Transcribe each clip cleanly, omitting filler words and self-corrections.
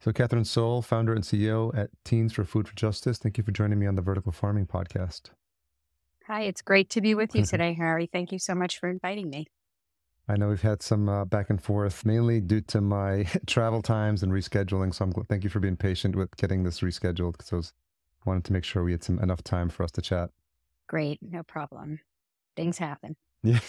So, Katherine Soll, founder and CEO at Teens for Food for Justice. Thank you for joining me on the Vertical Farming Podcast. Hi, it's great to be with you today, Harry. Thank you so much for inviting me. I know we've had some back and forth, mainly due to my travel times and rescheduling. So, thank you for being patient with getting this rescheduled because I wanted to make sure we had enough time for us to chat. Great, no problem. Things happen. Yeah.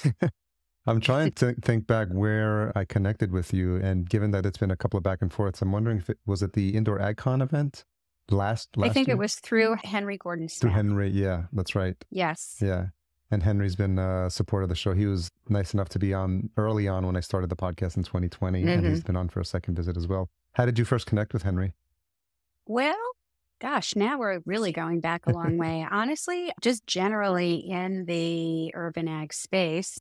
I'm trying to think back where I connected with you, and given that it's been a couple of back and forths, I'm wondering if it was at the Indoor AgCon event last I think year? it was through Henry Gordon Through Smith. Henry, yeah, that's right. Yes. Yeah. And Henry's been a supporter of the show. He was nice enough to be on early on when I started the podcast in 2020, and he's been on for a second visit as well. How did you first connect with Henry? Well, gosh, now we're really going back a long way. Honestly, just generally in the urban ag space,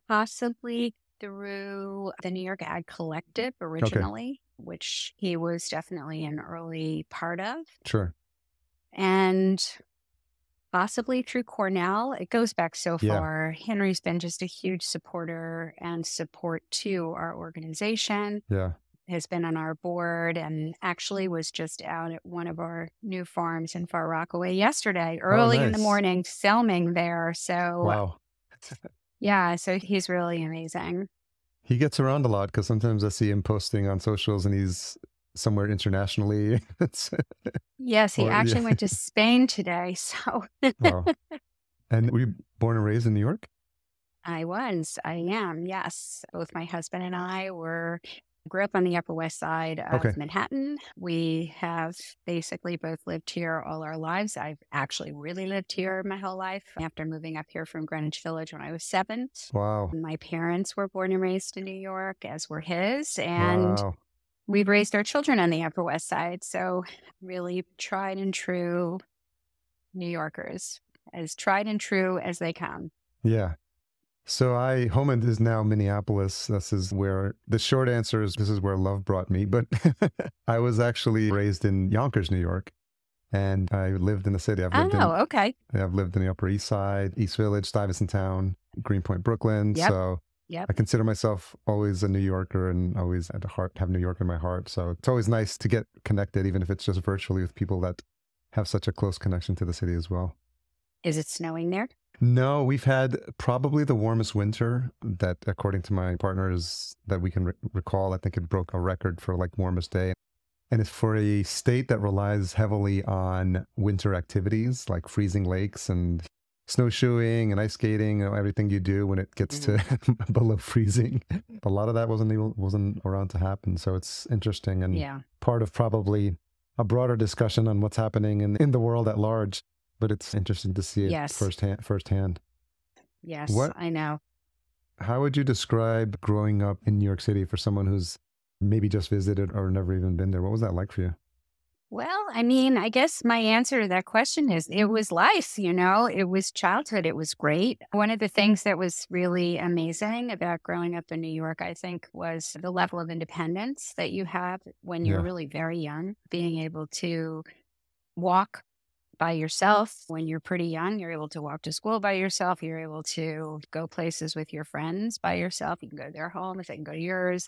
possibly through the New York Ag Collective originally, which he was definitely an early part of. Sure. And possibly through Cornell. It goes back so Yeah. far. Henry's been just a huge supporter and support to our organization. Yeah. Has been on our board and actually was just out at one of our new farms in Far Rockaway yesterday, early in the nice. morning, filming there. So, Wow. yeah, so he's really amazing. He gets around a lot because sometimes I see him posting on socials and he's somewhere internationally. Yes, he actually went to Spain today. So, Wow. And were you born and raised in New York? I am, yes. Both my husband and I grew up on the Upper West Side of Manhattan. We have basically both lived here all our lives. I've actually really lived here my whole life after moving up here from Greenwich Village when I was 7. Wow. My parents were born and raised in New York, as were his. And we've raised our children on the Upper West Side. So really tried and true New Yorkers, as tried and true as they come. Yeah. So home is now Minneapolis. This is where, the short answer is this is where love brought me. But I was actually raised in Yonkers, New York. And I lived in the city. I've lived in the Upper East Side, East Village, Stuyvesant Town, Greenpoint, Brooklyn. Yep. So I consider myself always a New Yorker and always at the heart, have New York in my heart. So it's always nice to get connected, even if it's just virtually, with people that have such a close connection to the city as well. Is it snowing there? No, we've had probably the warmest winter that, according to my partners, that we can recall. I think it broke a record for warmest day. And it's for a state that relies heavily on winter activities like freezing lakes and snowshoeing and ice skating, everything you do when it gets to below freezing. A lot of that wasn't around to happen. So it's interesting and part of probably a broader discussion on what's happening in the world at large. But it's interesting to see it firsthand. Yes, I know. How would you describe growing up in New York City for someone who's maybe just visited or never even been there? What was that like for you? Well, I mean, I guess my answer to that question is it was life, it was childhood. It was great. One of the things that was really amazing about growing up in New York, I think, was the level of independence that you have when you're really very young, being able to walk by yourself. When you're pretty young, you're able to walk to school by yourself. You're able to go places with your friends by yourself. You can go to their homes, they can go to yours.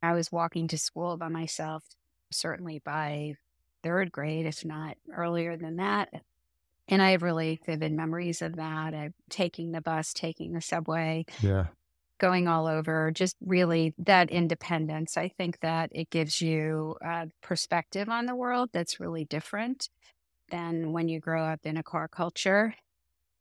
I was walking to school by myself, certainly by 3rd grade, if not earlier than that. And I have really vivid memories of that. Taking the bus, taking the subway, going all over, just really that independence. I think that it gives you a perspective on the world that's really different than when you grow up in a car culture.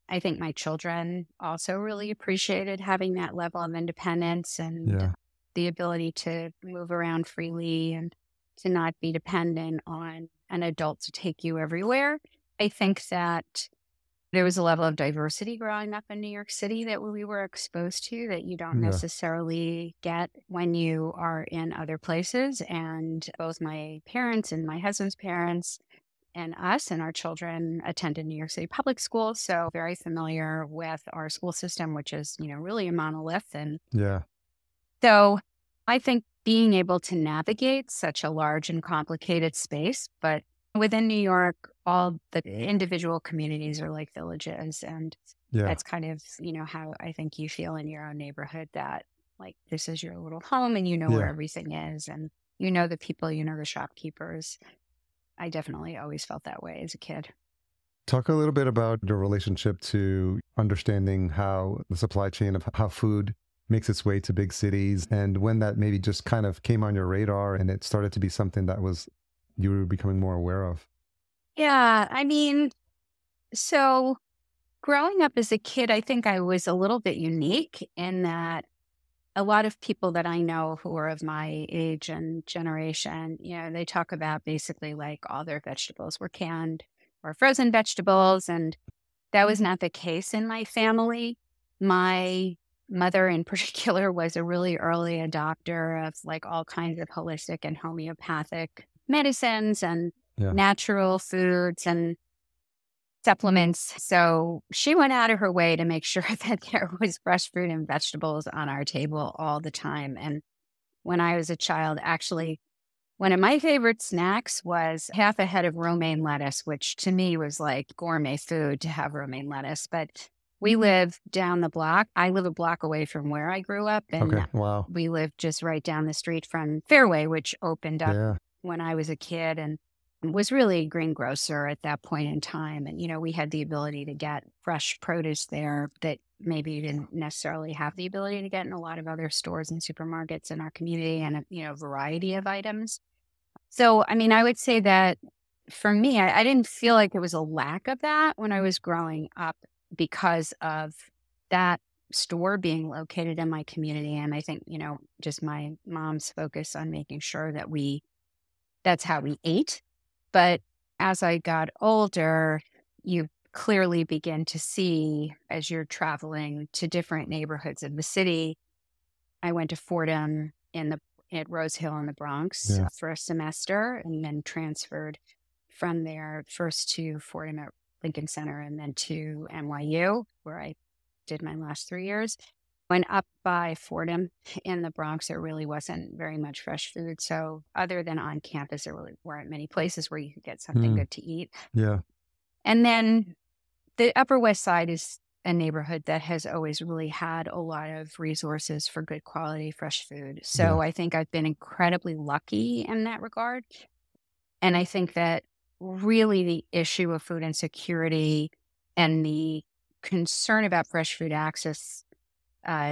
I think my children also really appreciated having that level of independence and the ability to move around freely and to not be dependent on an adult to take you everywhere. I think that there was a level of diversity growing up in New York City that we were exposed to that you don't necessarily get when you are in other places. And both my parents and my husband's parents and us and our children attended New York City public schools. So very familiar with our school system, which is, really a monolith. And so I think being able to navigate such a large and complicated space, but within New York, all the individual communities are like villages. And that's kind of, how I think you feel in your own neighborhood, that this is your little home and where everything is. And you know the people, you know the shopkeepers. I definitely always felt that way as a kid. Talk a little bit about your relationship to understanding how the supply chain of how food makes its way to big cities and when that maybe just kind of came on your radar and it started to be something that was you were becoming more aware of. Yeah, I mean, so growing up as a kid, I think I was a little bit unique in that a lot of people that I know who are of my age and generation, they talk about basically like all their vegetables were canned or frozen vegetables. And that was not the case in my family. My mother, in particular, was a really early adopter of like all kinds of holistic and homeopathic medicines and Yeah. natural foods and supplements. So she went out of her way to make sure that there was fresh fruit and vegetables on our table all the time. And when I was a child, actually, one of my favorite snacks was half a head of romaine lettuce, which to me was like gourmet food to have romaine lettuce. But we live down the block. I live a block away from where I grew up, and Okay. Wow. we lived just right down the street from Fairway, which opened up Yeah. when I was a kid and was really a greengrocer at that point in time. And, we had the ability to get fresh produce there that maybe you didn't necessarily have the ability to get in a lot of other stores and supermarkets in our community and, a variety of items. So, I mean, I would say that for me, I didn't feel like there was a lack of that when I was growing up because of that store being located in my community. And I think, just my mom's focus on making sure that that's how we ate. But as I got older, you clearly begin to see as you're traveling to different neighborhoods of the city. I went to Fordham at Rose Hill in the Bronx Yeah. for a semester and then transferred from there first to Fordham at Lincoln Center and then to NYU, where I did my last 3 years. Went up by Fordham in the Bronx, there really wasn't very much fresh food. So other than on campus, there really weren't many places where you could get something Mm. good to eat. Yeah. And then the Upper West Side is a neighborhood that has always really had a lot of resources for good quality fresh food. Yeah. So I think I've been incredibly lucky in that regard. And I think that really the issue of food insecurity and the concern about fresh food access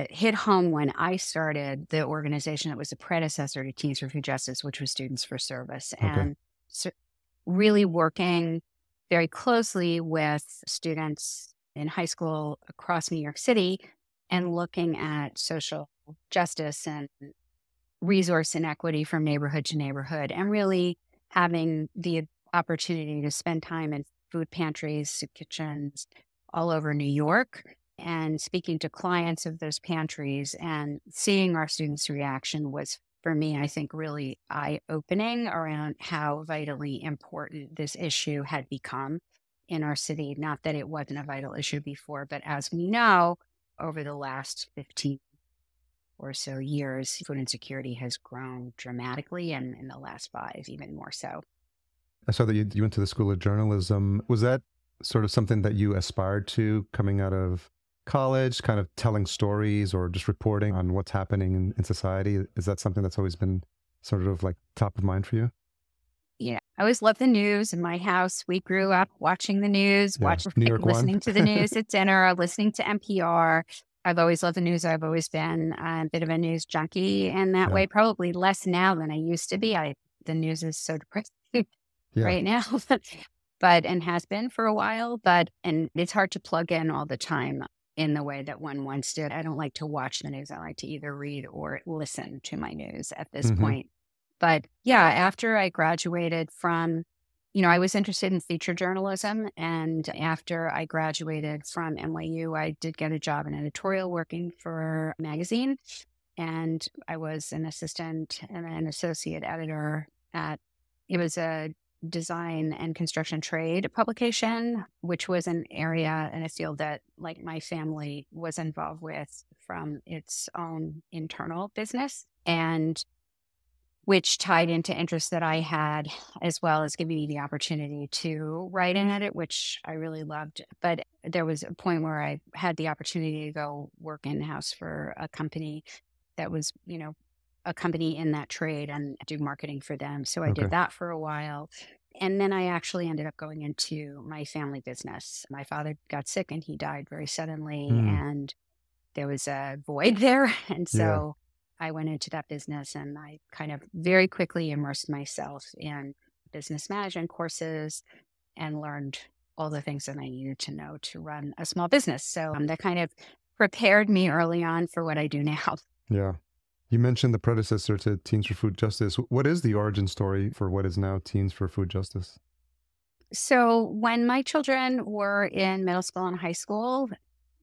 hit home when I started the organization that was the predecessor to Teens for Food Justice, which was Students for Service. Okay. And so really working very closely with students in high school across New York City and looking at social justice and resource inequity from neighborhood to neighborhood and really having the opportunity to spend time in food pantries, kitchens all over New York and speaking to clients of those pantries and seeing our students' reaction was for me, I think, really eye opening around how vitally important this issue had become in our city. Not that it wasn't a vital issue before, but as we know, over the last 15 or so years, food insecurity has grown dramatically, and in the last 5, even more so. I saw that you went to the School of Journalism. Was that sort of something that you aspired to coming out of college, kind of telling stories or just reporting on what's happening in society? Is that something that's always been sort of like top of mind for you? Yeah, I always loved the news. In my house, we grew up watching the news, Yeah. New York one. listening to the news at dinner, listening to NPR. I've always loved the news. I've always been a bit of a news junkie in that Yeah. way, probably less now than I used to be. The news is so depressing Yeah. right now, and has been for a while, and it's hard to plug in all the time in the way that one once did. I don't like to watch the news. I like to either read or listen to my news at this Hmm. point. But yeah, after I graduated from, I was interested in feature journalism. And after I graduated from NYU, I did get a job in editorial working for a magazine. And I was an assistant and an associate editor it was a design and construction trade publication, which was an area and a field that like my family was involved with from its own internal business. And which tied into interests that I had, as well as giving me the opportunity to write and edit, which I really loved. But there was a point where I had the opportunity to go work in house for a company that was, a company in that trade and do marketing for them. So I Okay. did that for a while. And then I actually ended up going into my family business. My father got sick and he died very suddenly. Mm, And there was a void there. And yeah. so I went into that business and I kind of very quickly immersed myself in business management courses and learned all the things that I needed to know to run a small business. So that kind of prepared me early on for what I do now. Yeah. You mentioned the predecessor to Teens for Food Justice. What is the origin story for what is now Teens for Food Justice? So when my children were in middle school and high school,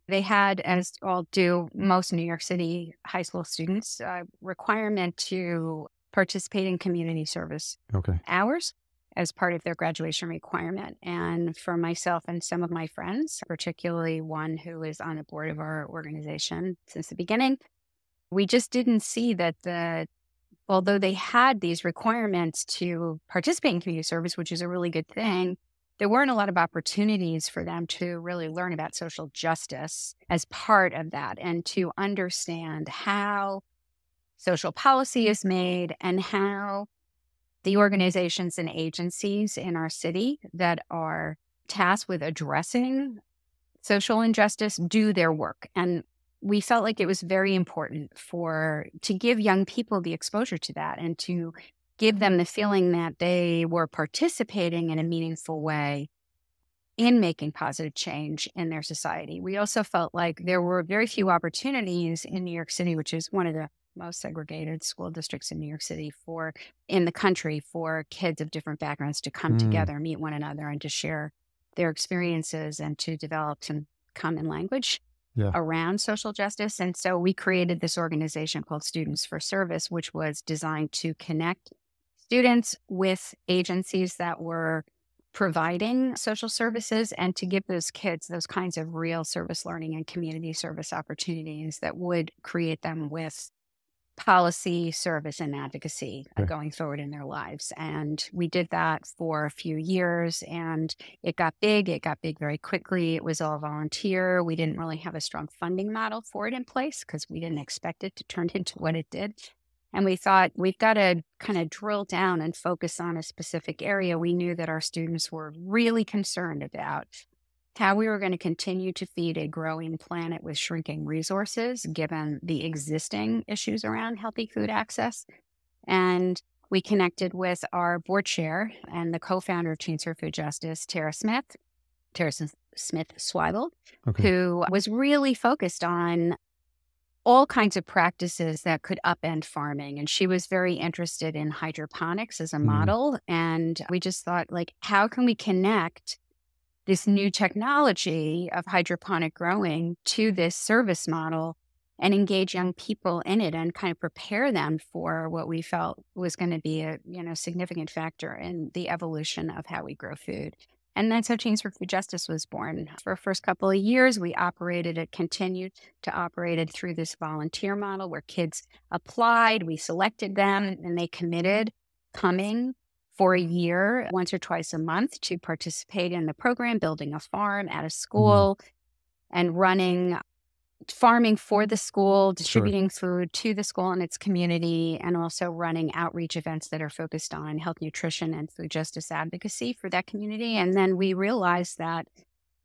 they had, as all do most New York City high school students, a requirement to participate in community service Okay. hours as part of their graduation requirement. And for myself and some of my friends, particularly one who is on the board of our organization since the beginning, we just didn't see that although they had these requirements to participate in community service, which is a really good thing, there weren't a lot of opportunities for them to really learn about social justice as part of that and to understand how social policy is made and how the organizations and agencies in our city that are tasked with addressing social injustice do their work. And we felt like it was very important to give young people the exposure to that and to give them the feeling that they were participating in a meaningful way in making positive change in their society. We also felt like there were very few opportunities in New York City, which is one of the most segregated school districts in New York City in the country, for kids of different backgrounds to come Mm, together, meet one another, and to share their experiences and to develop some common language yeah. around social justice. And so we created this organization called Students for Service, which was designed to connect students with agencies that were providing social services and to give those kids those kinds of real service learning and community service opportunities that would create them with policy, service, and advocacy Okay. going forward in their lives. And we did that for a few years and it got big. It got big very quickly. It was all volunteer. We didn't really have a strong funding model for it in place because we didn't expect it to turn into what it did. And we thought we've got to kind of drill down and focus on a specific area. We knew that our students were really concerned about how we were going to continue to feed a growing planet with shrinking resources, given the existing issues around healthy food access. And we connected with our board chair and the co-founder of Teens for Food Justice, Tara Smith Swibel, Okay. who was really focused on all kinds of practices that could upend farming. And she was very interested in hydroponics as a Mm, model. And we just thought, like, how can we connect this new technology of hydroponic growing to this service model and engage young people in it and kind of prepare them for what we felt was going to be a significant factor in the evolution of how we grow food. And that's how Teens for Food Justice was born. For the first couple of years, it continued to operate it through this volunteer model where kids applied, we selected them, and they committed coming for a year, once or twice a month, to participate in the program, building a farm at a mm, school and running farming for the school, sure. distributing food to the school and its community, and also running outreach events that are focused on health, nutrition, and food justice advocacy for that community. And then we realized that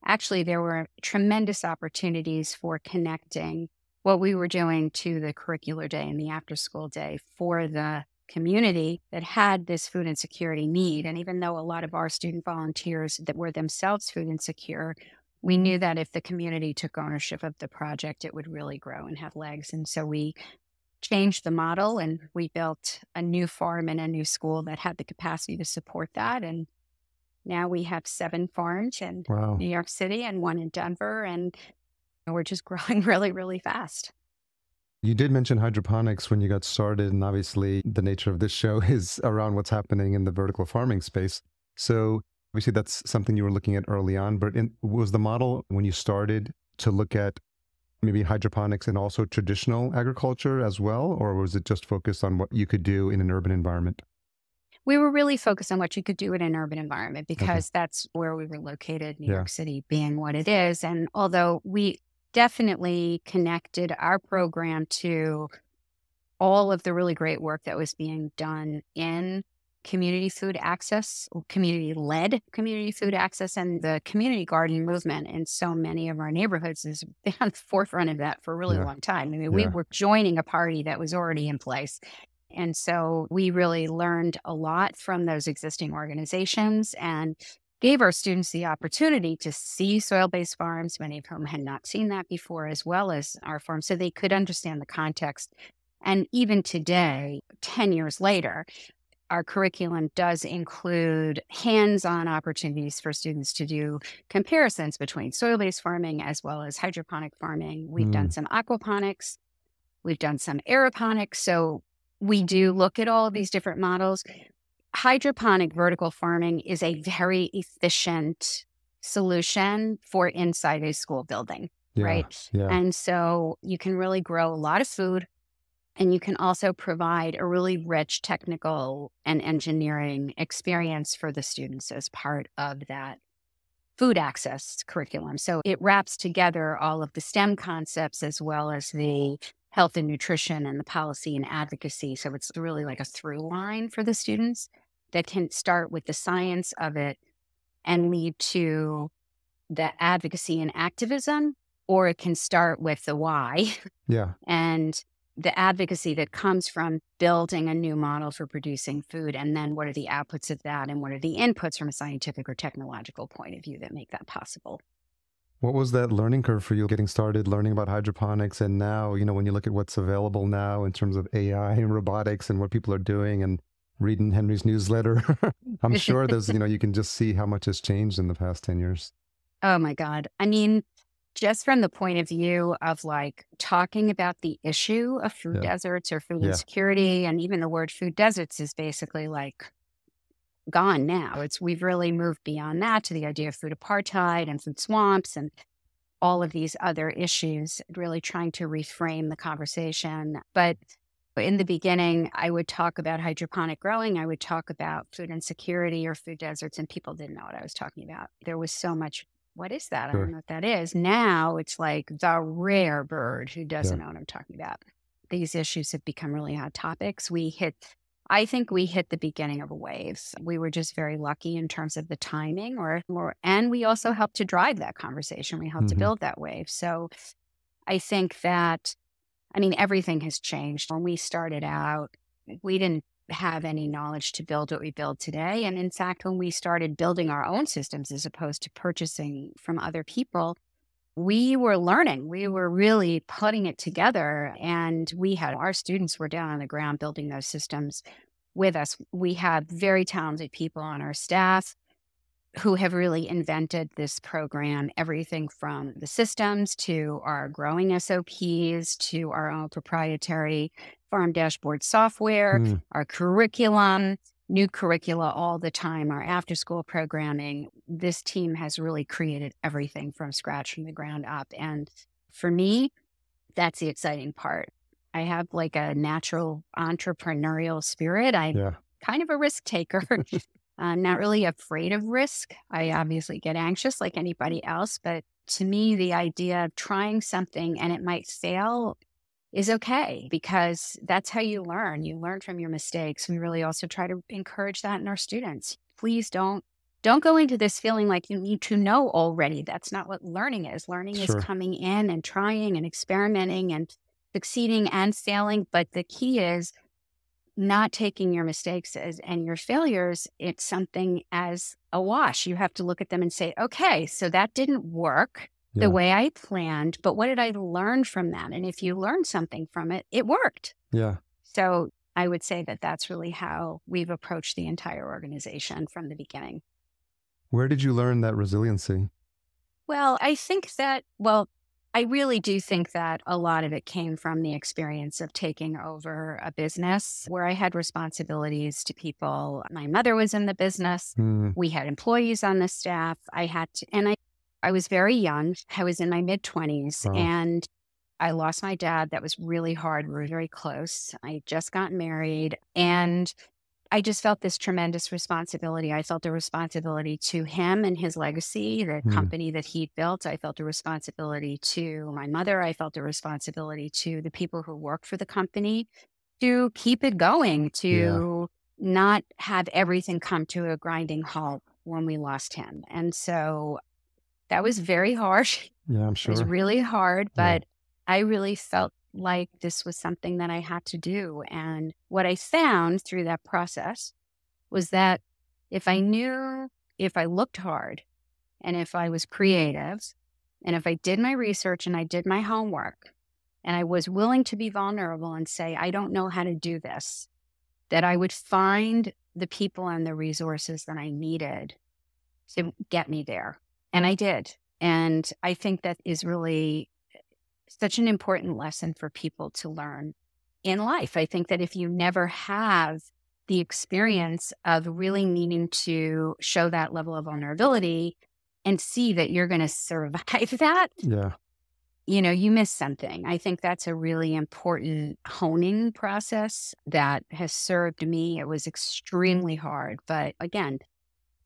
actually there were tremendous opportunities for connecting what we were doing to the curricular day and the after school day for the community that had this food insecurity need. And even though a lot of our student volunteers that were themselves food insecure, we knew that if the community took ownership of the project, it would really grow and have legs. And so we changed the model and we built a new farm and a new school that had the capacity to support that. And now we have 7 farms in Wow. New York City and 1 in Denver. And we're just growing really, really fast. You did mention hydroponics when you got started, and obviously the nature of this show is around what's happening in the vertical farming space. So obviously that's something you were looking at early on, but was the model when you started to look at maybe hydroponics and also traditional agriculture as well, or was it just focused on what you could do in an urban environment? We were really focused on what you could do in an urban environment Okay. because that's where we were located, New Yeah. York City being what it is. And although we definitely connected our program to all of the really great work that was being done in community food access, community-led community food access, and the community garden movement in so many of our neighborhoods is been on the forefront of that for a really Yeah. long time. I mean, we Yeah. were joining a party that was already in place. And so we really learned a lot from those existing organizations and gave our students the opportunity to see soil-based farms, many of whom had not seen that before, as well as our farms, so they could understand the context. And even today, 10 years later, our curriculum does include hands-on opportunities for students to do comparisons between soil-based farming as well as hydroponic farming. We've done Mm. some aquaponics, we've done some aeroponics. So we do look at all of these different models. Hydroponic vertical farming is a very efficient solution for inside a school building, Yeah. right? Yeah. And so you can really grow a lot of food, and you can also provide a really rich technical and engineering experience for the students as part of that food access curriculum. So it wraps together all of the STEM concepts as well as the health and nutrition and the policy and advocacy. So it's really like a through line for the students that can start with the science of it and lead to the advocacy and activism, or it can start with the why Yeah. and the advocacy that comes from building a new model for producing food. And then what are the outputs of that? And what are the inputs from a scientific or technological point of view that make that possible? What was that learning curve for you getting started learning about hydroponics? And now, when you look at what's available now in terms of AI and robotics and what people are doing and reading Henry's newsletter, I'm sure you can just see how much has changed in the past 10 years. Oh my God. I mean, just from the point of view of like talking about the issue of food Yeah. deserts or food Yeah. insecurity, and even the word food deserts is basically like gone now. We've really moved beyond that to the idea of food apartheid and food swamps and all of these other issues, really trying to reframe the conversation. But in the beginning, I would talk about hydroponic growing. I would talk about food insecurity or food deserts, and people didn't know what I was talking about. There was so much, what is that? I don't Sure. know what that is. Now it's like the rare bird who doesn't Yeah. know what I'm talking about. These issues have become really hot topics. I think we hit the beginning of a wave. We were just very lucky in terms of the timing, and we also helped to drive that conversation. We helped to Hmm. build that wave. So I think that, I mean, everything has changed. When we started out, we didn't have any knowledge to build what we build today. And in fact, when we started building our own systems as opposed to purchasing from other people, we were learning. We were really putting it together. And our students were down on the ground building those systems with us. We have very talented people on our staff who have really invented this program, everything from the systems to our growing SOPs to our own proprietary farm dashboard software, Mm. our curriculum, new curricula all the time, our after school programming. This team has really created everything from scratch, from the ground up. And for me, that's the exciting part. I have like a natural entrepreneurial spirit. I'm Yeah. kind of a risk taker. I'm not really afraid of risk. I obviously get anxious like anybody else, but to me, the idea of trying something and it might fail is okay because that's how you learn. You learn from your mistakes. We really also try to encourage that in our students. Please don't go into this feeling like you need to know already. That's not what learning is. Learning is Sure. coming in and trying and experimenting and succeeding and failing. But the key is not taking your mistakes and your failures, it's something as a wash. You have to look at them and say, okay, so that didn't work the Yeah. way I planned, but what did I learn from that? And if you learn something from it, it worked. Yeah. So I would say that that's really how we've approached the entire organization from the beginning. Where did you learn that resiliency? Well, I really do think that a lot of it came from the experience of taking over a business where I had responsibilities to people. My mother was in the business. Mm. We had employees on the staff. I was very young. I was in my mid 20s Wow. and I lost my dad. That was really hard. We were very close. I just got married and I just felt this tremendous responsibility. I felt a responsibility to him and his legacy, the Mm. company that he built. I felt a responsibility to my mother. I felt a responsibility to the people who worked for the company to keep it going, Yeah. to not have everything come to a grinding halt when we lost him. And so that was very harsh. Yeah, I'm It was sure. really hard, Yeah. but I really felt like this was something that I had to do. And what I found through that process was that if I knew, if I looked hard and if I was creative and if I did my research and I did my homework and I was willing to be vulnerable and say, I don't know how to do this, that I would find the people and the resources that I needed to get me there. And I did. And I think that is really such an important lesson for people to learn in life. I think that if you never have the experience of really needing to show that level of vulnerability and see that you're going to survive that, Yeah. you miss something. I think that's a really important honing process that has served me. It was extremely hard. But again,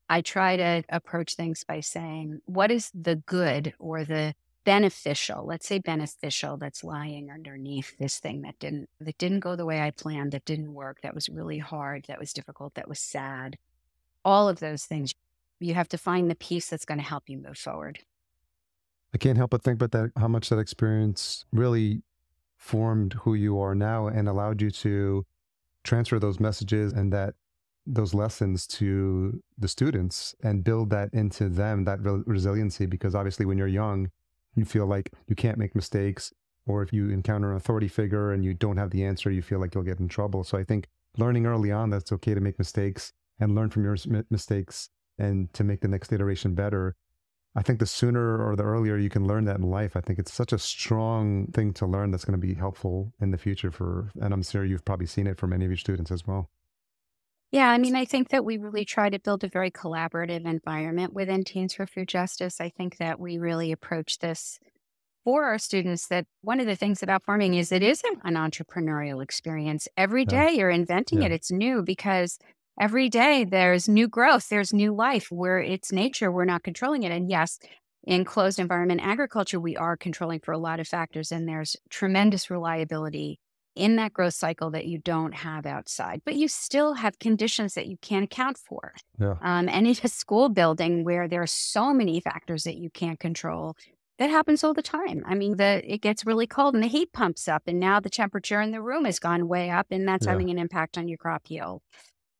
I try to approach things by saying, what is the good or the beneficial, let's say beneficial, that's lying underneath this thing that didn't go the way I planned, that didn't work, that was really hard, that was difficult, that was sad. All of those things. You have to find the piece that's going to help you move forward. I can't help but think about that, how much that experience really formed who you are now and allowed you to transfer those messages and those lessons to the students and build that into them, that resiliency. Because obviously, when you're young, you feel like you can't make mistakes, or if you encounter an authority figure and you don't have the answer, you feel like you'll get in trouble. So I think learning early on that it's okay to make mistakes and learn from your mistakes and to make the next iteration better. I think the sooner or the earlier you can learn that in life, I think it's such a strong thing to learn that's going to be helpful in the future and I'm sure you've probably seen it for many of your students as well. Yeah, I mean, I think that we really try to build a very collaborative environment within Teens for Food Justice. I think that we really approach this for our students, that one of the things about farming is it is an entrepreneurial experience. Every Yeah. day you're inventing Yeah. it. It's new because every day there's new growth, there's new life where it's nature. We're not controlling it. And yes, in closed environment agriculture, we are controlling for a lot of factors, and there's tremendous reliability in that growth cycle that you don't have outside, but you still have conditions that you can't account for. Yeah. And in a school building where there are so many factors that you can't control, that happens all the time. I mean, it gets really cold and the heat pumps up, and now the temperature in the room has gone way up, and that's Yeah. having an impact on your crop yield.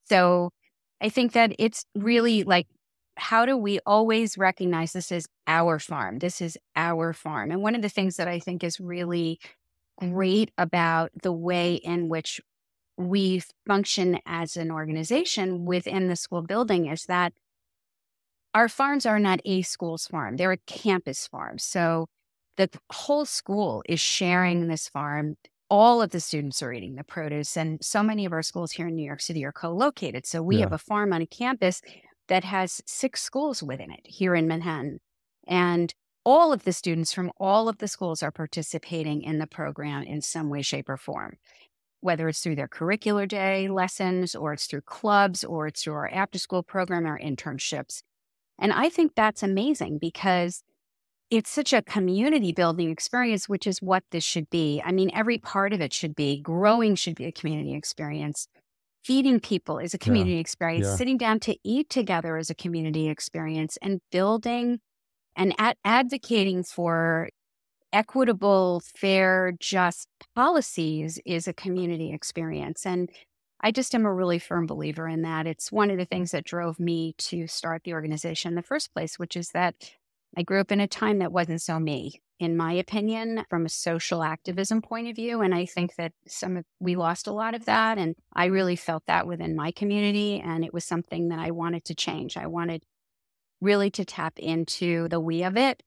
So I think that it's really like, how do we always recognize this is our farm? This is our farm. And one of the things that I think is really great about the way in which we function as an organization within the school building is that our farms are not a school's farm. They're a campus farm. So the whole school is sharing this farm. All of the students are eating the produce. And so many of our schools here in New York City are co-located. So we have Yeah. a farm on a campus that has 6 schools within it here in Manhattan. And all of the students from all of the schools are participating in the program in some way, shape, or form, whether it's through their curricular day lessons, or it's through clubs, or it's through our after school program, our internships. And I think that's amazing because it's such a community building experience, which is what this should be. I mean, every part of it should be. Growing should be a community experience. Feeding people is a Yeah. community experience. Yeah. Sitting down to eat together is a community experience. And building and advocating for equitable, fair, just policies is a community experience. And I just am a really firm believer in that. It's one of the things that drove me to start the organization in the first place, which is that I grew up in a time that wasn't so me, in my opinion, from a social activism point of view. And I think that we lost a lot of that. And I really felt that within my community. And it was something that I wanted to change. I wanted really to tap into the we of it.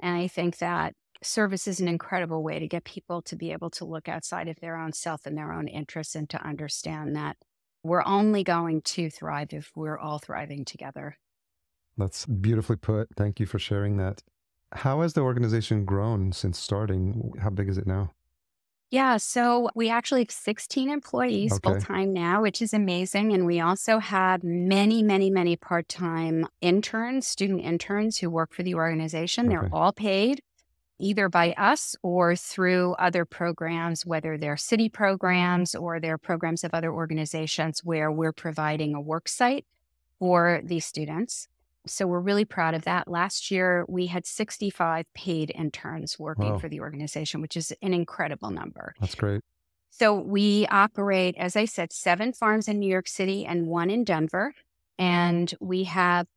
And I think that service is an incredible way to get people to be able to look outside of their own self and their own interests, and to understand that we're only going to thrive if we're all thriving together. That's beautifully put. Thank you for sharing that. How has the organization grown since starting? How big is it now? Yeah, so we actually have 16 employees full Okay. time now, which is amazing. And we also have many, many, many part time interns, student interns who work for the organization. They're Okay. all paid. either by us or through other programs, whether they're city programs or they're programs of other organizations where we're providing a work site for these students. So we're really proud of that. Last year, we had 65 paid interns working Wow, for the organization, which is an incredible number. that's great. So we operate, as I said, 7 farms in New York City and 1 in Denver. And we have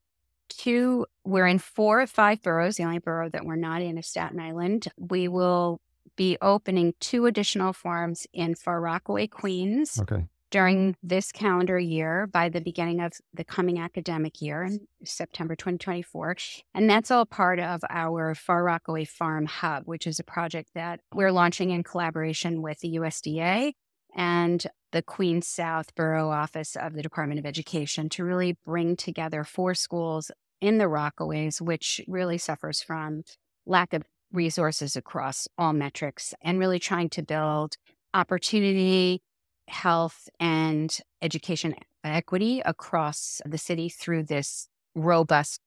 we're in 4 of 5 boroughs. The only borough that we're not in is Staten Island. We will be opening 2 additional farms in Far Rockaway, Queens Okay. during this calendar year by the beginning of the coming academic year in September 2024. And that's all part of our Far Rockaway Farm Hub, which is a project that we're launching in collaboration with the USDA and the Queens South Borough Office of the Department of Education to really bring together 4 schools in the Rockaways, which really suffers from lack of resources across all metrics, and really trying to build opportunity, health, and education equity across the city through this robust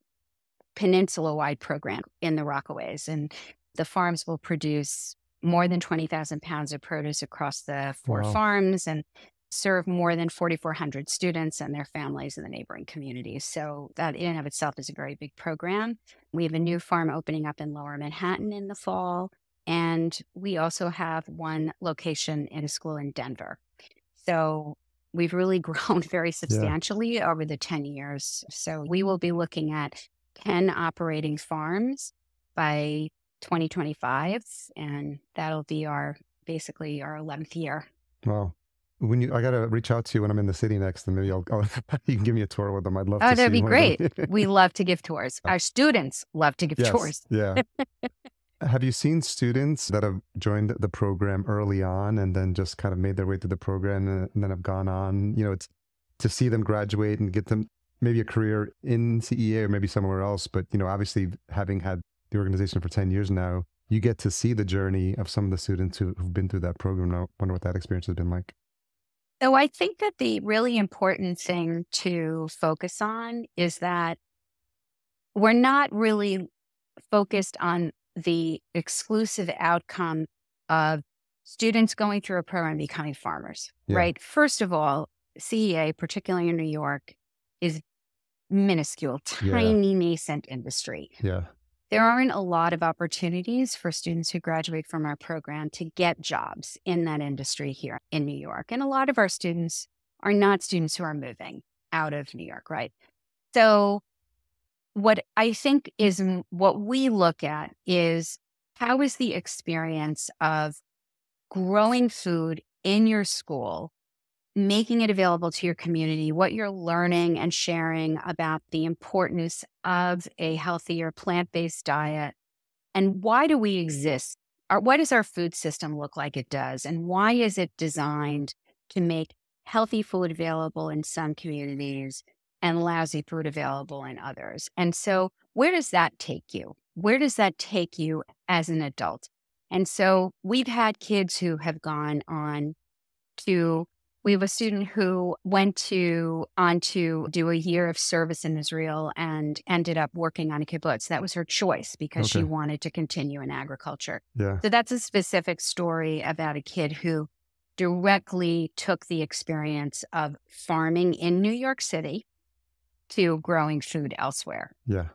peninsula-wide program in the Rockaways. And the farms will produce more than 20,000 pounds of produce across the 4 Wow. farms and serve more than 4,400 students and their families in the neighboring communities. So that in and of itself is a very big program. We have a new farm opening up in Lower Manhattan in the fall. And we also have one location in a school in Denver. So we've really grown very Yeah. substantially over the 10 years. So we will be looking at 10 operating farms by 2025, and that'll be basically our 11th year. Wow. I gotta reach out to you when I'm in the city next, and maybe you can give me a tour with them. I'd love Oh, to that'd see be one of great. them. We love to give tours. Our students love to give Yes. tours. Yeah. Have you seen students that have joined the program early on and then just kind of made their way through the program and then have gone on? It's to see them graduate and get them maybe a career in CEA or maybe somewhere else. But, obviously having had the organization for 10 years now, you get to see the journey of some of the students who've been through that program. I wonder what that experience has been like. So I think that the really important thing to focus on is that we're not really focused on the exclusive outcome of students going through a program and becoming farmers, Yeah. right? First of all, CEA, particularly in New York, is minuscule, Yeah. tiny, nascent industry. Yeah. There aren't a lot of opportunities for students who graduate from our program to get jobs in that industry here in New York. And a lot of our students are not students who are moving out of New York, right? So what I think is what we look at is how is the experience of growing food in your school, making it available to your community, what you're learning and sharing about the importance of a healthier plant-based diet, and why do we exist? Why does our food system look like it does? And why is it designed to make healthy food available in some communities and lousy food available in others? And so where does that take you? Where does that take you as an adult? And so we've had kids who have gone on we have a student who went on to do a year of service in Israel and ended up working on a kibbutz. That was her choice because she Okay. wanted to continue in agriculture. Yeah. So that's a specific story about a kid who directly took the experience of farming in New York City to growing food elsewhere. Yeah.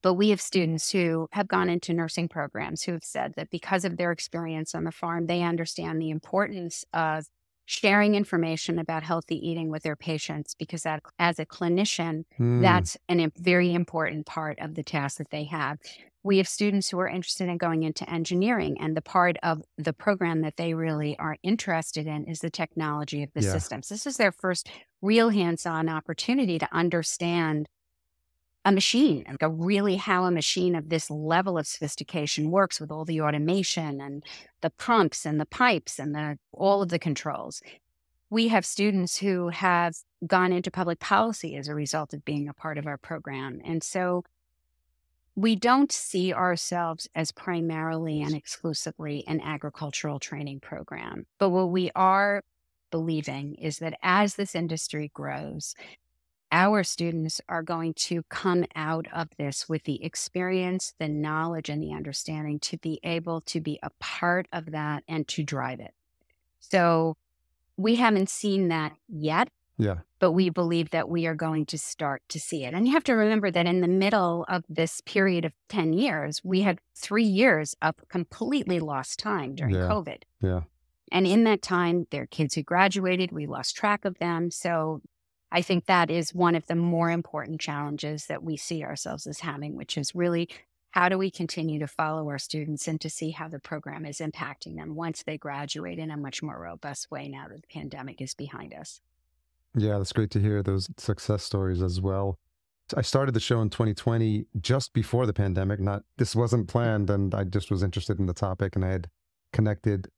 But we have students who have gone into nursing programs who have said that because of their experience on the farm, they understand the importance of sharing information about healthy eating with their patients, because that, as a clinician, that's a very important part of the task that they have. We have students who are interested in going into engineering, and the part of the program that they really are interested in is the technology of the Yeah. systems. This is their first real hands-on opportunity to understand a machine, like really how a machine of this level of sophistication works with all the automation and the pumps and the pipes and all of the controls. We have students who have gone into public policy as a result of being a part of our program. And so we don't see ourselves as primarily and exclusively an agricultural training program. But what we are believing is that as this industry grows, our students are going to come out of this with the experience, the knowledge, and the understanding to be able to be a part of that and to drive it. So we haven't seen that yet, Yeah. but we believe that we are going to start to see it. And you have to remember that in the middle of this period of 10 years, we had 3 years of completely lost time during Yeah. COVID. Yeah. And in that time, there are kids who graduated, we lost track of them. So I think that is one of the more important challenges that we see ourselves as having, which is really how do we continue to follow our students and to see how the program is impacting them once they graduate in a much more robust way now that the pandemic is behind us. Yeah, that's great to hear those success stories as well. I started the show in 2020, just before the pandemic. Not This wasn't planned, and I just was interested in the topic, and I had connected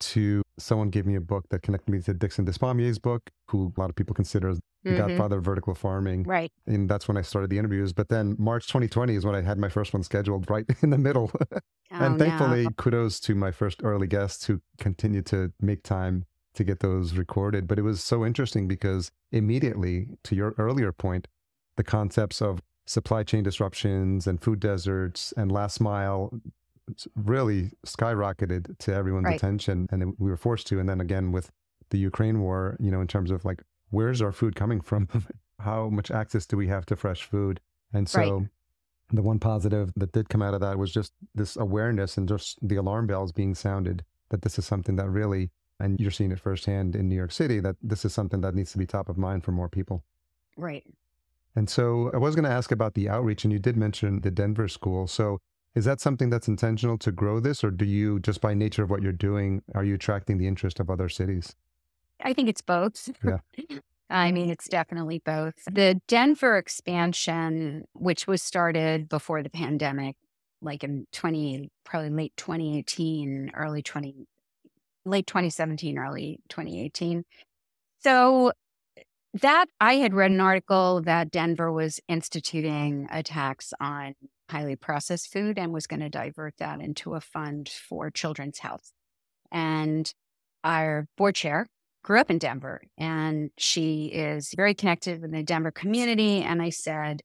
to someone gave me a book that connected me to Dixon Despommiers' book, who a lot of people consider as the godfather of vertical farming. Right. And that's when I started the interviews. But then March 2020 is when I had my first one scheduled, right in the middle. Oh, And thankfully, no. kudos to my first early guests who continued to make time to get those recorded. But it was so interesting because immediately, to your earlier point, the concepts of supply chain disruptions and food deserts and last mile really skyrocketed to everyone's Right. attention, and then we were forced to. And then again with the Ukraine war, in terms of like, where's our food coming from? How much access do we have to fresh food? And Right. so the one positive that did come out of that was just this awareness and just the alarm bells being sounded that this is something that really, and you're seeing it firsthand in New York City, that this is something that needs to be top of mind for more people. Right. And so I was going to ask about the outreach, and you did mention the Denver school. So is that something that's intentional to grow this, or do you, just by nature of what you're doing, are you attracting the interest of other cities? I think it's both. Yeah. I mean, it's definitely both. The Denver expansion, which was started before the pandemic, like in probably late 2018, late 2017, early 2018. So that I had read an article that Denver was instituting a tax on highly processed food and was going to divert that into a fund for children's health. And our board chair grew up in Denver, and she is very connected with the Denver community. And I said,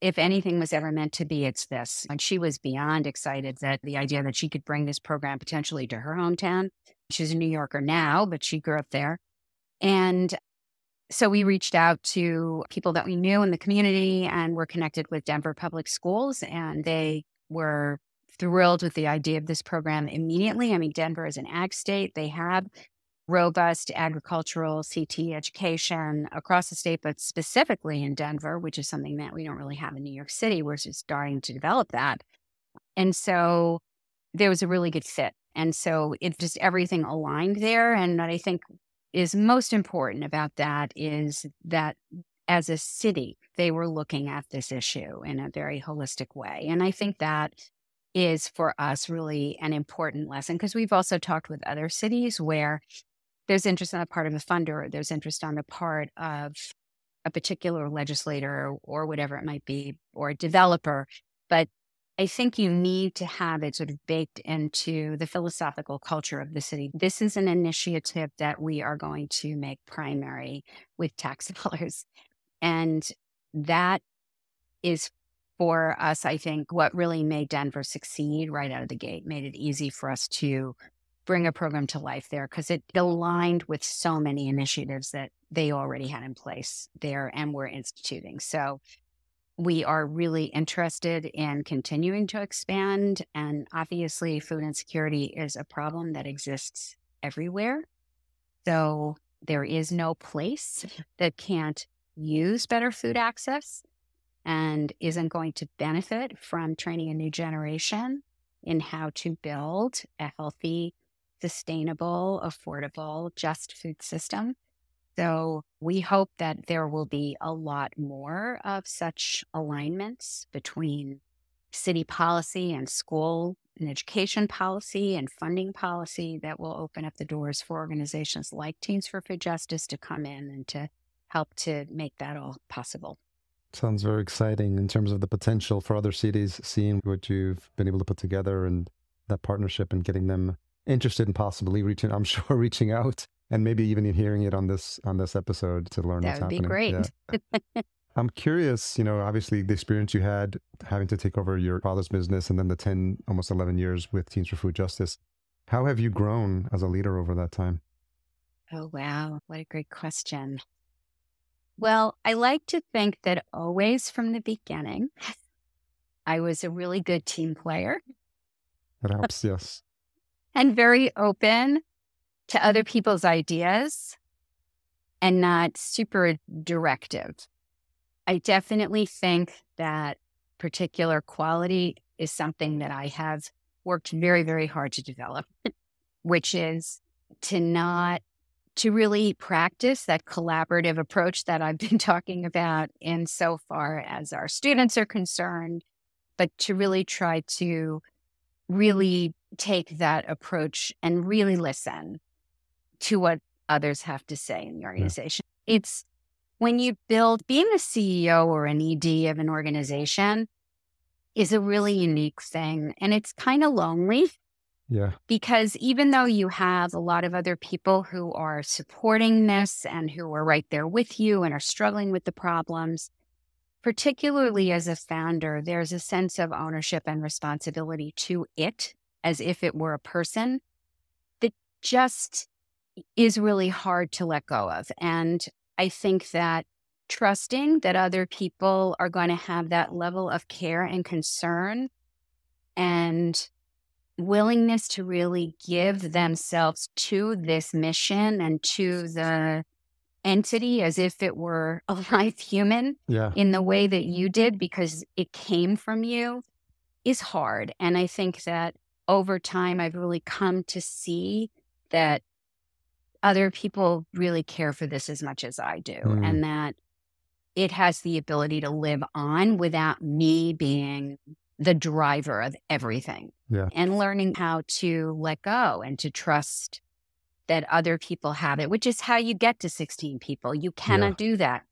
if anything was ever meant to be, it's this. And she was beyond excited that the idea that she could bring this program potentially to her hometown. She's a New Yorker now, but she grew up there. And so we reached out to people that we knew in the community and were connected with Denver Public Schools, and they were thrilled with the idea of this program immediately. I mean, Denver is an ag state. They have robust agricultural CT education across the state, but specifically in Denver, which is something that we don't really have in New York City. We're just starting to develop that. And so there was a really good fit. And so it just everything aligned there. And what I think is most important about that is that as a city, they were looking at this issue in a very holistic way. And I think that is for us really an important lesson, because we've also talked with other cities where there's interest on the part of a funder, there's interest on the part of a particular legislator or whatever it might be, or a developer. But I think you need to have it sort of baked into the philosophical culture of the city. This is an initiative that we are going to make primary with tax dollars. And that is for us, I think, what really made Denver succeed right out of the gate, made it easy for us to bring a program to life there, because it aligned with so many initiatives that they already had in place there and were instituting. So we are really interested in continuing to expand. And obviously, food insecurity is a problem that exists everywhere. So there is no place that can't use better food access and isn't going to benefit from training a new generation in how to build a healthy, sustainable, affordable, just food system. So we hope that there will be a lot more of such alignments between city policy and school and education policy and funding policy that will open up the doors for organizations like Teens for Food Justice to come in and to help to make that all possible. Sounds very exciting in terms of the potential for other cities, seeing what you've been able to put together and that partnership and getting them interested in possibly reaching, I'm sure, reaching out and maybe even hearing it on this episode to learn That what's would be happening. great. Yeah. I'm curious, obviously the experience you had having to take over your father's business and then the 10, almost 11 years with Teams for Food Justice. How have you grown as a leader over that time? Oh, wow. What a great question. Well, I like to think that always from the beginning, I was a really good team player That helps, yes. and very open to other people's ideas and not super directive. I definitely think that particular quality is something that I have worked very, very hard to develop, which is to not to really practice that collaborative approach that I've been talking about insofar as our students are concerned, but to really try to really take that approach and really listen to what others have to say in the Yeah. organization. It's when you build, being a CEO or an ED of an organization is a really unique thing. And it's kind of lonely Yeah. because even though you have a lot of other people who are supporting this and who are right there with you and are struggling with the problems, particularly as a founder, there's a sense of ownership and responsibility to it as if it were a person that just is really hard to let go of. And I think that trusting that other people are going to have that level of care and concern and willingness to really give themselves to this mission and to the entity as if it were a live human Yeah. in the way that you did because it came from you is hard. And I think that over time, I've really come to see that other people really care for this as much as I do, Mm, and that it has the ability to live on without me being the driver of everything, yeah. and learning how to let go and to trust that other people have it, which is how you get to 16 people. You Yeah. cannot do that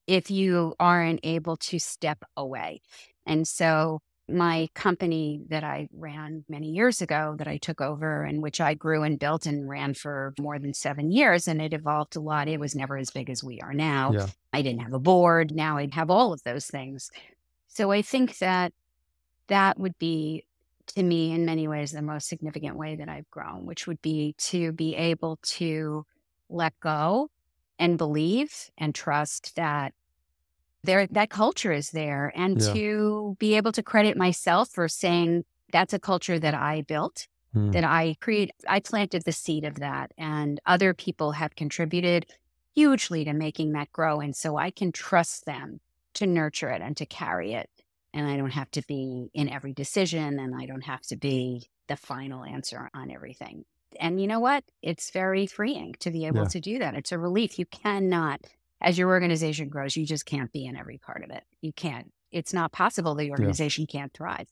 if you aren't able to step away. And so my company that I ran many years ago that I took over and which I grew and built and ran for more than 7 years, and it evolved a lot. It was never as big as we are now. Yeah. I didn't have a board. Now I have all of those things. So I think that that would be, to me, in many ways, the most significant way that I've grown, which would be to be able to let go and believe and trust that that culture is there, and Yeah. to be able to credit myself for saying that's a culture that I built, Mm, that I planted the seed of that, and other people have contributed hugely to making that grow. And so I can trust them to nurture it and to carry it. And I don't have to be in every decision, and I don't have to be the final answer on everything. And you know what? It's very freeing to be able yeah. to do that. It's a relief. You cannot, as your organization grows, you just can't be in every part of it. You can't. It's not possible the Yeah. organization can't thrive.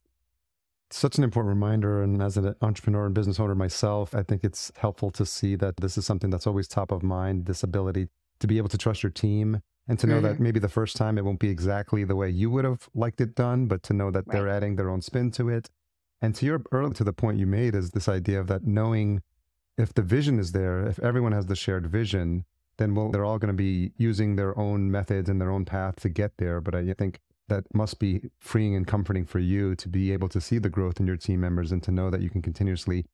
Such an important reminder. And as an entrepreneur and business owner myself, I think it's helpful to see that this is something that's always top of mind, this ability to be able to trust your team and to know that Mhm. maybe the first time it won't be exactly the way you would have liked it done, but to know that Right. they're adding their own spin to it. And to your early to the point you made is this idea of that knowing if the vision is there, if everyone has the shared vision, then they're all going to be using their own methods and their own path to get there. But I think that must be freeing and comforting for you to be able to see the growth in your team members and to know that you can continuously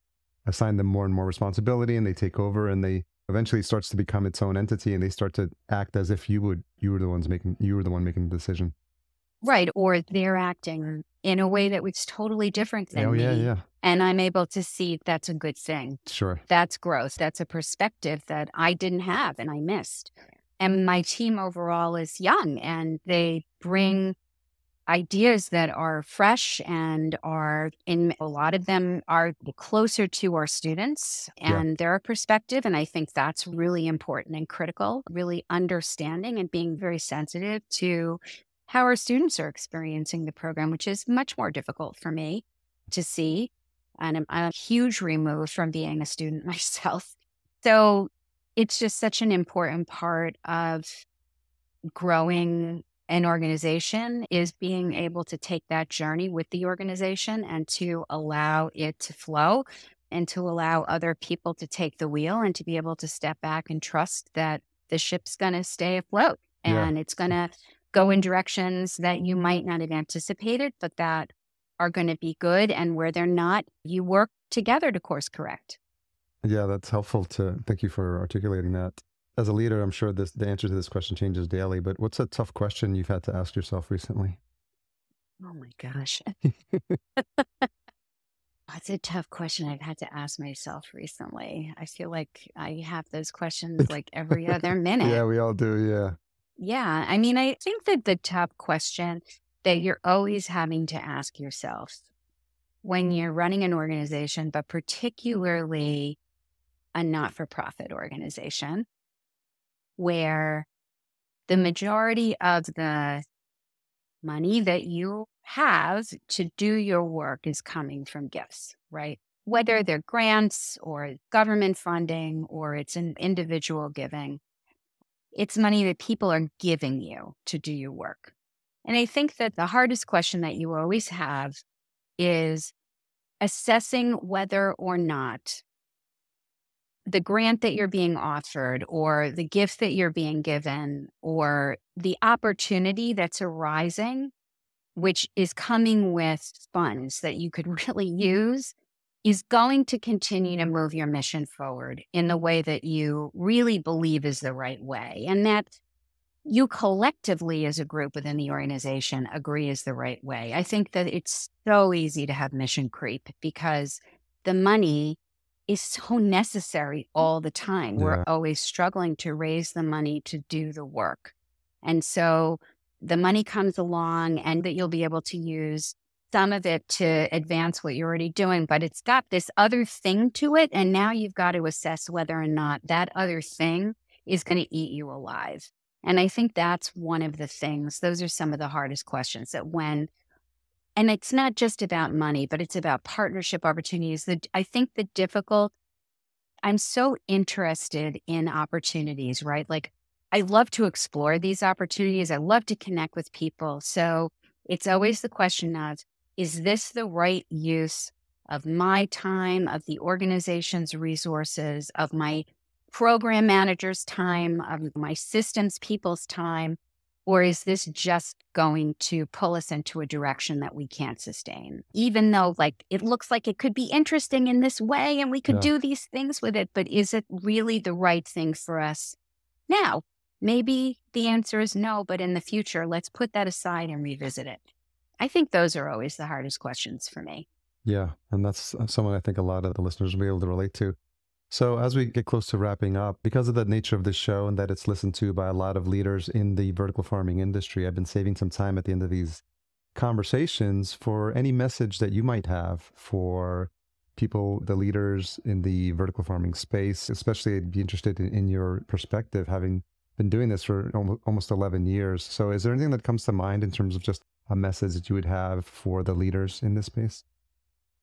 assign them more and more responsibility and they take over and they eventually starts to become its own entity and they start to act as if you were the one making the decision. Right. Or they're acting in a way that was totally different Oh than yeah, me. yeah. And I'm able to see that's a good thing. Sure. That's growth. That's a perspective that I didn't have and I missed. And my team overall is young, and they bring ideas that are fresh and are, in a lot of them are closer to our students Yeah. and their perspective. And I think that's really important and critical, really understanding and being very sensitive to how our students are experiencing the program, which is much more difficult for me to see. And I'm a huge remove from being a student myself. So it's just such an important part of growing an organization is being able to take that journey with the organization and to allow it to flow and to allow other people to take the wheel and to be able to step back and trust that the ship's going to stay afloat Yeah. and it's going to go in directions that you might not have anticipated, but that are going to be good. And where they're not, you work together to course correct. Yeah, that's helpful to thank you for articulating that. As a leader, I'm sure the answer to this question changes daily, but what's a tough question you've had to ask yourself recently? Oh my gosh. That's a tough question I've had to ask myself recently. I feel like I have those questions like every other minute. Yeah, we all do. Yeah. Yeah. I mean, I think that the tough question that you're always having to ask yourself when you're running an organization, but particularly a not for profit organization, where the majority of the money that you have to do your work is coming from gifts, right? Whether they're grants or government funding or it's an individual giving, it's money that people are giving you to do your work. And I think that the hardest question that you always have is assessing whether or not the grant that you're being offered or the gift that you're being given or the opportunity that's arising, which is coming with funds that you could really use, is going to continue to move your mission forward in the way that you really believe is the right way. And that you collectively as a group within the organization agree is the right way. I think that it's so easy to have mission creep because the money is so necessary all the time. We're Yeah. always struggling to raise the money to do the work. And so the money comes along and that you'll be able to use some of it to advance what you're already doing, but it's got this other thing to it. And now you've got to assess whether or not that other thing is going to eat you alive. And I think that's one of the things, those are some of the hardest questions that when, and it's not just about money, but it's about partnership opportunities. That I think the difficult, I'm so interested in opportunities, right? Like I love to explore these opportunities. I love to connect with people. So it's always the question of, is this the right use of my time, of the organization's resources, of my program manager's time, of my systems people's time? Or is this just going to pull us into a direction that we can't sustain? Even though like it looks like it could be interesting in this way and we could Yeah. do these things with it, but is it really the right thing for us now? Maybe the answer is no, but in the future, let's put that aside and revisit it. I think those are always the hardest questions for me. Yeah. And that's someone I think a lot of the listeners will be able to relate to. So, as we get close to wrapping up, because of the nature of this show and that it's listened to by a lot of leaders in the vertical farming industry, I've been saving some time at the end of these conversations for any message that you might have for people, the leaders in the vertical farming space. Especially, I'd be interested in your perspective, having been doing this for almost 11 years. So, is there anything that comes to mind in terms of just a message that you would have for the leaders in this space?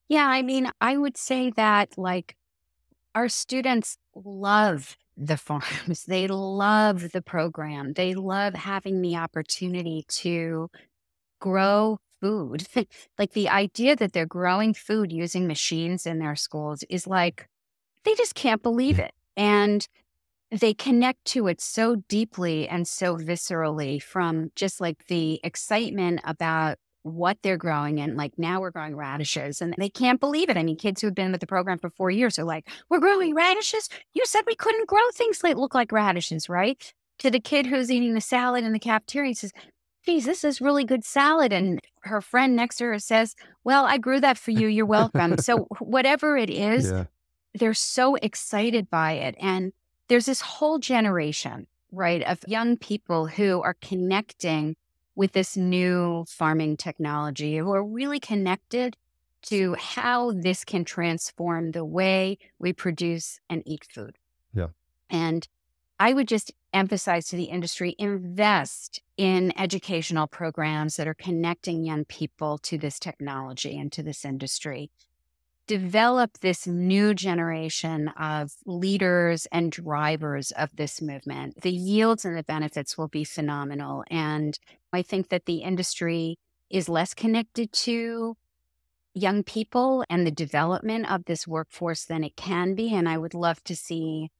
Yeah, I mean, I would say that like our students love the farms. They love the program. They love having the opportunity to grow food. Like the idea that they're growing food using machines in their schools is like, they just can't believe Yeah. it. And they connect to it so deeply and so viscerally from just like the excitement about what they're growing. And like now we're growing radishes and they can't believe it. I mean, kids who've been with the program for 4 years are like, we're growing radishes? You said we couldn't grow things that look like radishes, right? To the kid who's eating the salad in the cafeteria, he says, geez, this is really good salad. And her friend next to her says, well, I grew that for you. You're welcome. So whatever it is, Yeah. they're so excited by it. And there's this whole generation, right, of young people who are connecting with this new farming technology, who are really connected to how this can transform the way we produce and eat food. Yeah. And I would just emphasize to the industry, invest in educational programs that are connecting young people to this technology and to this industry. Develop this new generation of leaders and drivers of this movement. The yields and the benefits will be phenomenal. And I think that the industry is less connected to young people and the development of this workforce than it can be. And I would love to see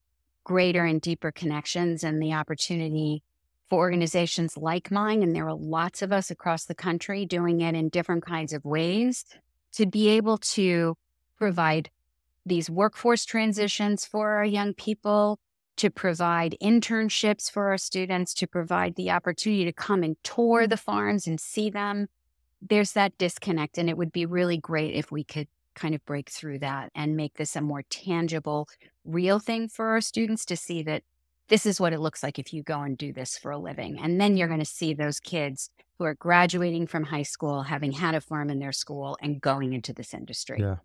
greater and deeper connections and the opportunity for organizations like mine, and there are lots of us across the country doing it in different kinds of ways, to be able to provide these workforce transitions for our young people, to provide internships for our students, to provide the opportunity to come and tour the farms and see them. There's that disconnect, and it would be really great if we could kind of break through that and make this a more tangible, real thing for our students to see that this is what it looks like if you go and do this for a living. And then you're going to see those kids who are graduating from high school, having had a farm in their school, and going into this industry. Yeah.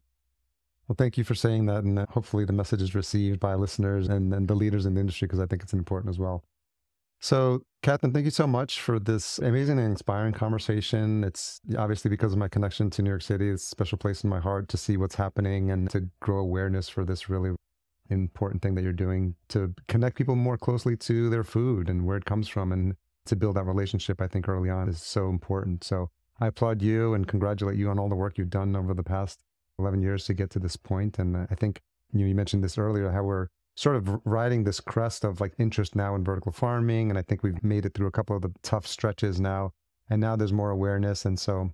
Well, thank you for saying that. And hopefully the message is received by listeners and the leaders in the industry, because I think it's important as well. So, Katherine, thank you so much for this amazing and inspiring conversation. It's obviously because of my connection to New York City, it's a special place in my heart to see what's happening and to grow awareness for this really important thing that you're doing to connect people more closely to their food and where it comes from, and to build that relationship, I think early on is so important. So I applaud you and congratulate you on all the work you've done over the past 11 years to get to this point. And I think you mentioned this earlier, how we're sort of riding this crest of like interest now in vertical farming. And I think we've made it through a couple of the tough stretches now. And now there's more awareness. And so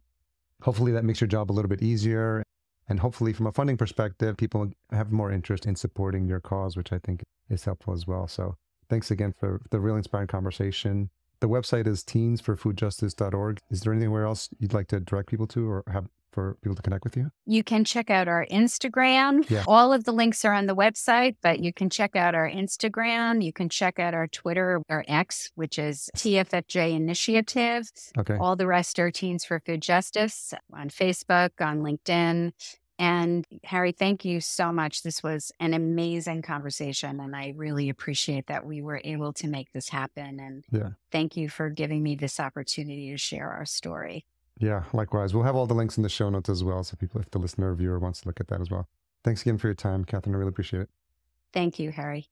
hopefully that makes your job a little bit easier. And hopefully from a funding perspective, people have more interest in supporting your cause, which I think is helpful as well. So thanks again for the really inspiring conversation. The website is teensforfoodjustice.org. Is there anywhere else you'd like to direct people to, or have for people to connect with you? You can check out our Instagram. Yeah. All of the links are on the website, but you can check out our Instagram. You can check out our Twitter, our X, which is TFFJ Initiative. Okay. All the rest are Teens for Food Justice on Facebook, on LinkedIn. And Harry, thank you so much. This was an amazing conversation, and I really appreciate that we were able to make this happen. And thank you for giving me this opportunity to share our story. Yeah, likewise. We'll have all the links in the show notes as well, so people, if the listener or viewer wants to look at that as well. Thanks again for your time, Katherine. I really appreciate it. Thank you, Harry.